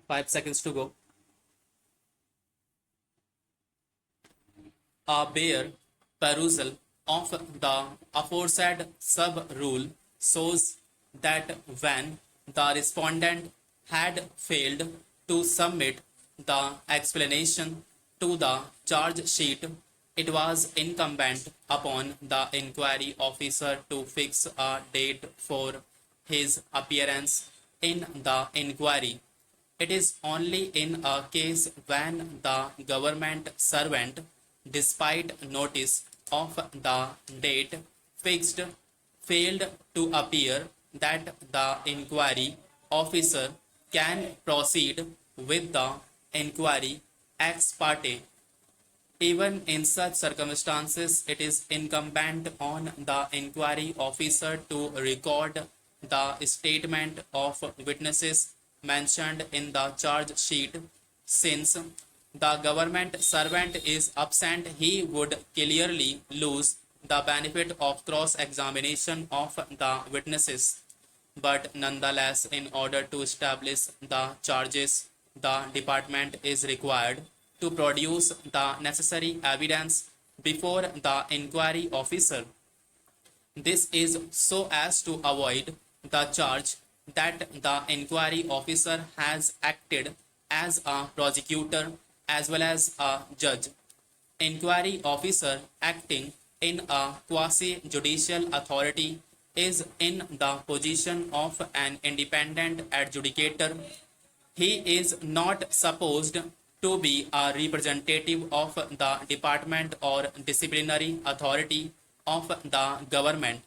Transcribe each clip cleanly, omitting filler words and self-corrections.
5 seconds to go. A bare perusal of the aforesaid sub-rule shows that when the respondent had failed to submit the explanation to the charge sheet, it was incumbent upon the inquiry officer to fix a date for his appearance in the inquiry. It is only in a case when the government servant, despite notice of the date fixed, failed to appear that the inquiry officer can proceed with the inquiry ex parte. Even in such circumstances, it is incumbent on the inquiry officer to record the statement of witnesses mentioned in the charge sheet. Since the government servant is absent, he would clearly lose the benefit of cross examination of the witnesses. But nonetheless, in order to establish the charges, the department is required to produce the necessary evidence before the inquiry officer. This is so as to avoid the charge that the inquiry officer has acted as a prosecutor as well as a judge. Inquiry officer acting in a quasi judicial authority is in the position of an independent adjudicator. He is not supposed to be a representative of the department or disciplinary authority of the government.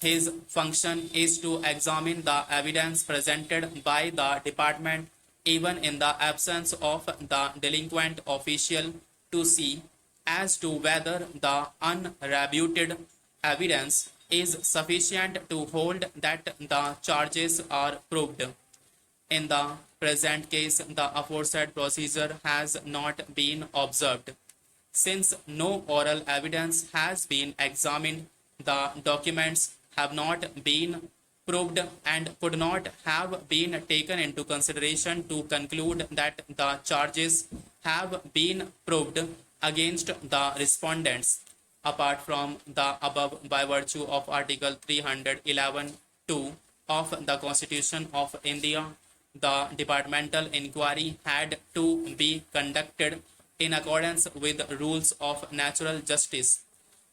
His function is to examine the evidence presented by the department even in the absence of the delinquent official to see as to whether the unrebuted evidence is sufficient to hold that the charges are proved. In the present case, the aforesaid procedure has not been observed. Since no oral evidence has been examined, the documents have not been proved and could not have been taken into consideration to conclude that the charges have been proved against the respondents. Apart from the above, by virtue of Article 311(2) of the Constitution of India, the departmental inquiry had to be conducted in accordance with rules of natural justice.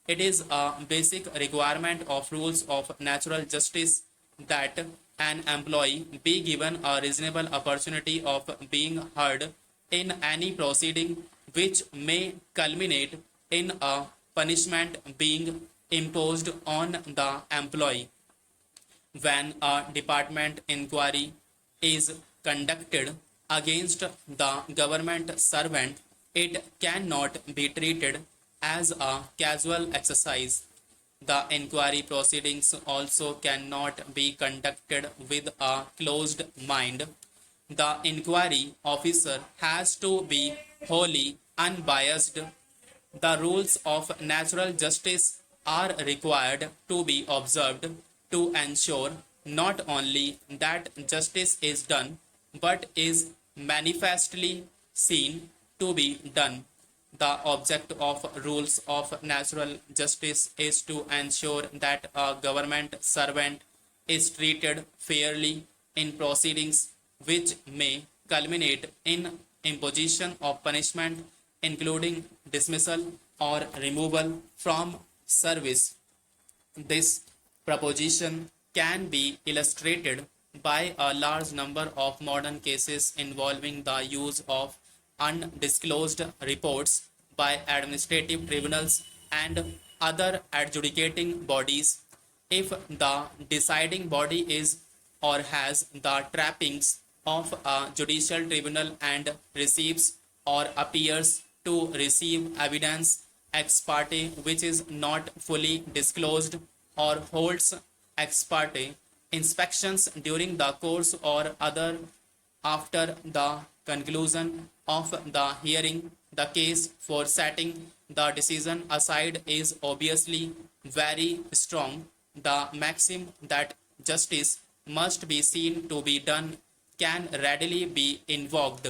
It is a basic requirement of rules of natural justice that an employee be given a reasonable opportunity of being heard in any proceeding which may culminate in a punishment being imposed on the employee. When a department inquiry is conducted against the government servant, it cannot be treated as a casual exercise. The inquiry proceedings also cannot be conducted with a closed mind. The inquiry officer has to be wholly unbiased. The rules of natural justice are required to be observed to ensure not only that justice is done, but is manifestly seen to be done. The object of rules of natural justice is to ensure that a government servant is treated fairly in proceedings which may culminate in imposition of punishment, including dismissal or removal from service. This proposition can be illustrated by a large number of modern cases involving the use of undisclosed reports by administrative tribunals and other adjudicating bodies. If the deciding body is or has the trappings of a judicial tribunal and receives or appears to receive evidence ex parte which is not fully disclosed, or holds ex parte inspections during the course or other after the conclusion of the hearing, the case for setting the decision aside is obviously very strong. The maxim that justice must be seen to be done can readily be invoked